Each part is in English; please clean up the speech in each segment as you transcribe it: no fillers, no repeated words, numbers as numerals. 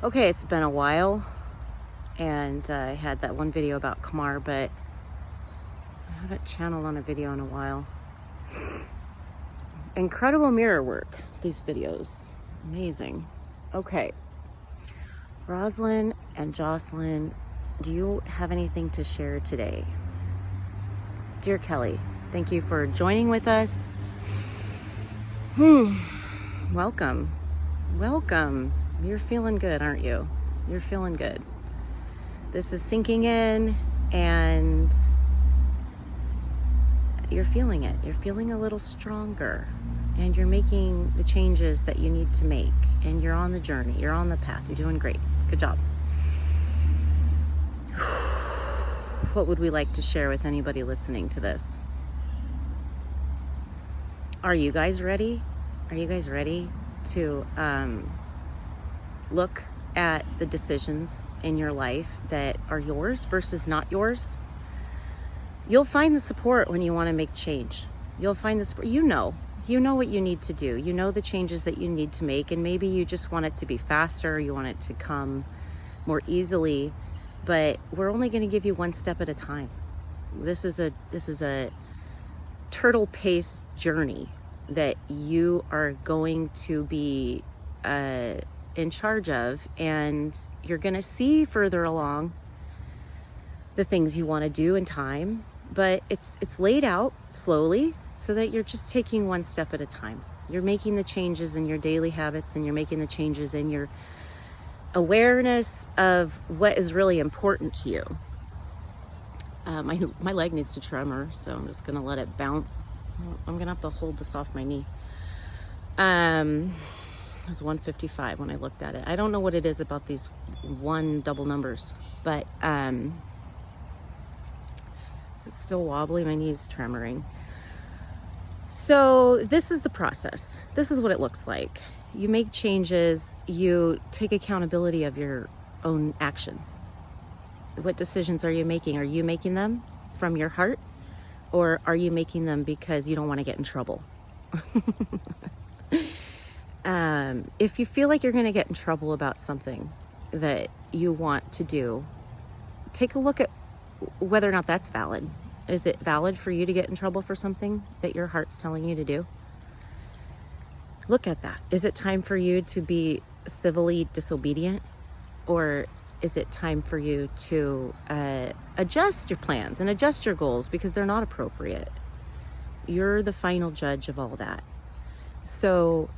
Okay, it's been a while, and I had that one video about Kamar, but I haven't channeled on a video in a while. Incredible mirror work, these videos. Amazing. Okay. Rosalind and Jocelyn, do you have anything to share today? Dear Kelly, thank you for joining with us. Welcome. Welcome. You're feeling good, aren't you? You're feeling good. This is sinking in and you're feeling it. You're feeling a little stronger and you're making the changes that you need to make, and you're on the journey. You're on the path. You're doing great. Good job. What would we like to share with anybody listening to this? Are you guys ready? Are you guys ready to look at the decisions in your life that are yours versus not yours? You'll find the support when you want to make change. You'll find the support. You know what you need to do. You know the changes that you need to make, and maybe you just want it to be faster. You want it to come more easily, but we're only going to give you one step at a time. This is a turtle pace journey that you are going to be in charge of, and you're going to see further along the things you want to do in time, but it's laid out slowly so that you're just taking one step at a time. You're making the changes in your daily habits, and you're making the changes in your awareness of what is really important to you. My leg needs to tremor, so I'm just gonna let it bounce. I'm gonna have to hold this off my knee. It was 155 when I looked at it. I don't know what it is about these one double numbers, but it's still wobbly. My knee's tremoring. So this is the process. This is what it looks like. You make changes. You take accountability of your own actions. What decisions are you making? Are you making them from your heart, or are you making them because you don't want to get in trouble? If you feel like you're going to get in trouble about something that you want to do, take a look at whether or not that's valid. Is it valid for you to get in trouble for something that your heart's telling you to do? Look at that. Is it time for you to be civilly disobedient, or is it time for you to adjust your plans and adjust your goals because they're not appropriate? You're the final judge of all that. So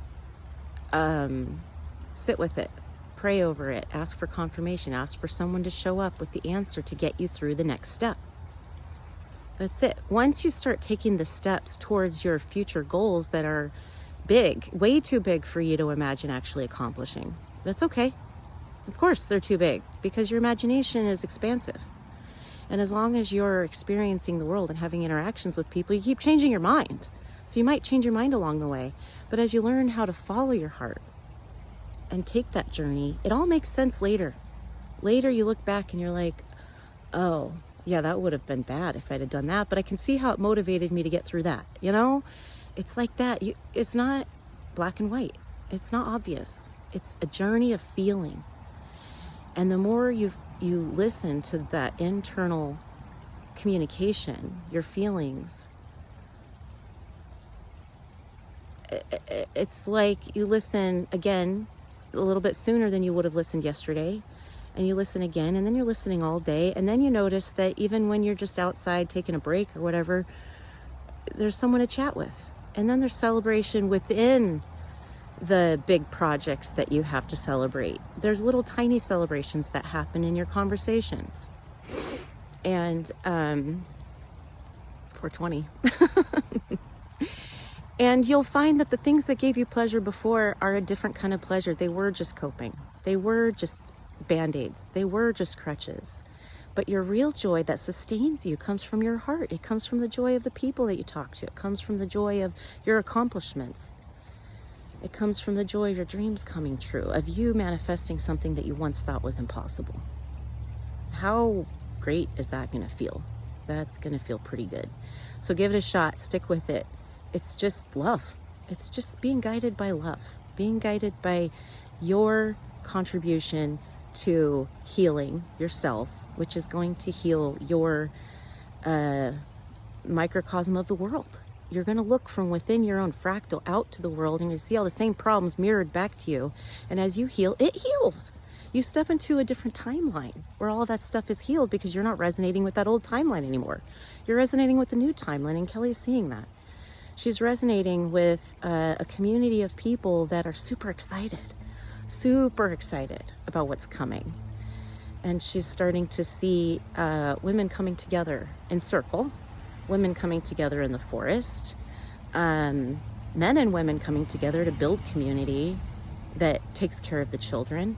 sit with it, pray over it, ask for confirmation, ask for someone to show up with the answer to get you through the next step. That's it. Once you start taking the steps towards your future goals that are big, way too big for you to imagine actually accomplishing, that's okay. Of course they're too big, because your imagination is expansive. And as long as you're experiencing the world and having interactions with people, you keep changing your mind. So you might change your mind along the way. But as you learn how to follow your heart and take that journey, it all makes sense later. Later you look back and you're like, oh, yeah, that would have been bad if I'd have done that, but I can see how it motivated me to get through that. You know, it's like that. It's not black and white. It's not obvious. It's a journey of feeling. And the more you listen to that internal communication, your feelings, it's like you listen again a little bit sooner than you would have listened yesterday. And you listen again, and then you're listening all day. And then you notice that even when you're just outside taking a break or whatever, there's someone to chat with. And then there's celebration within the big projects that you have to celebrate. There's little tiny celebrations that happen in your conversations. And 420. And you'll find that the things that gave you pleasure before are a different kind of pleasure. They were just coping. They were just Band-Aids. They were just crutches. But your real joy that sustains you comes from your heart. It comes from the joy of the people that you talk to. It comes from the joy of your accomplishments. It comes from the joy of your dreams coming true, of you manifesting something that you once thought was impossible. How great is that going to feel? That's going to feel pretty good. So give it a shot. Stick with it. It's just love. It's just being guided by love, being guided by your contribution to healing yourself, which is going to heal your microcosm of the world. You're going to look from within your own fractal out to the world, and you see all the same problems mirrored back to you. And as you heal, it heals. You step into a different timeline where all of that stuff is healed because you're not resonating with that old timeline anymore. You're resonating with the new timeline, and Kelly's seeing that. She's resonating with a community of people that are super excited about what's coming. And she's starting to see women coming together in circle, women coming together in the forest, men and women coming together to build community that takes care of the children.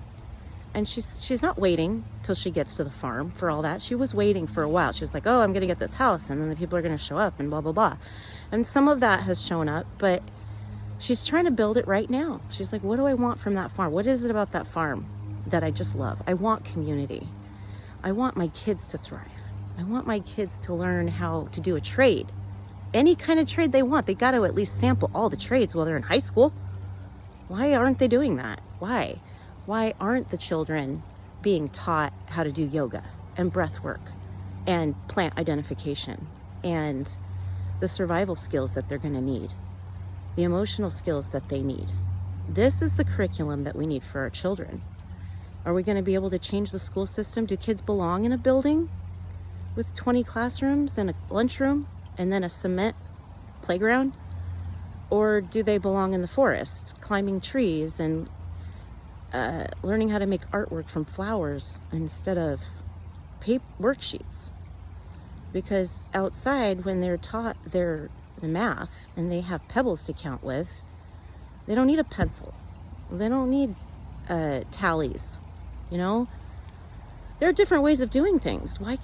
And she's not waiting till she gets to the farm for all that. She was waiting for a while. She was like, oh, I'm going to get this house, and then the people are going to show up, and blah, blah, blah. And some of that has shown up, but she's trying to build it right now. She's like, what do I want from that farm? What is it about that farm that I just love? I want community. I want my kids to thrive. I want my kids to learn how to do a trade. Any kind of trade they want. They got to at least sample all the trades while they're in high school. Why aren't they doing that? Why? Why aren't the children being taught how to do yoga and breath work and plant identification and the survival skills that they're going to need, the emotional skills that they need? This is the curriculum that we need for our children. Are we going to be able to change the school system? Do kids belong in a building with 20 classrooms and a lunchroom and then a cement playground? Or do they belong in the forest, climbing trees and learning how to make artwork from flowers instead of worksheets? Because outside, when they're taught the math and they have pebbles to count with, they don't need a pencil. They don't need tallies. You know, there are different ways of doing things. Why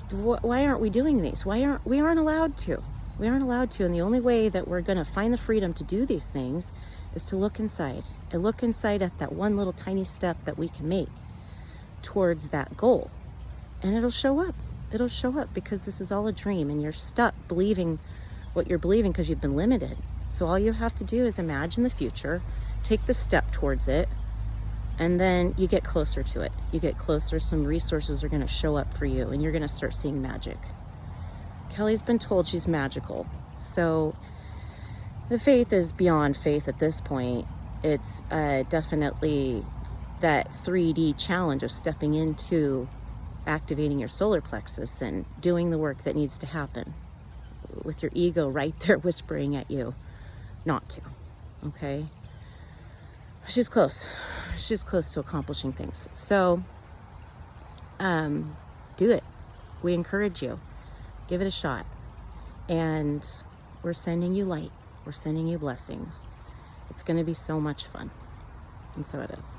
aren't we doing these? We aren't allowed to. We aren't allowed to. And the only way that we're going to find the freedom to do these things is to look inside and look inside at that one little tiny step that we can make towards that goal. And it'll show up. It'll show up because this is all a dream and you're stuck believing what you're believing because you've been limited. So all you have to do is imagine the future, take the step towards it, and then you get closer to it. You get closer, some resources are going to show up for you, and you're going to start seeing magic. Kelly's been told she's magical. So the faith is beyond faith at this point. It's definitely that 3D challenge of stepping into activating your solar plexus and doing the work that needs to happen with your ego right there whispering at you not to, okay? She's close. She's close to accomplishing things. So do it. We encourage you. Give it a shot. And we're sending you light. We're sending you blessings. It's going to be so much fun. And so it is.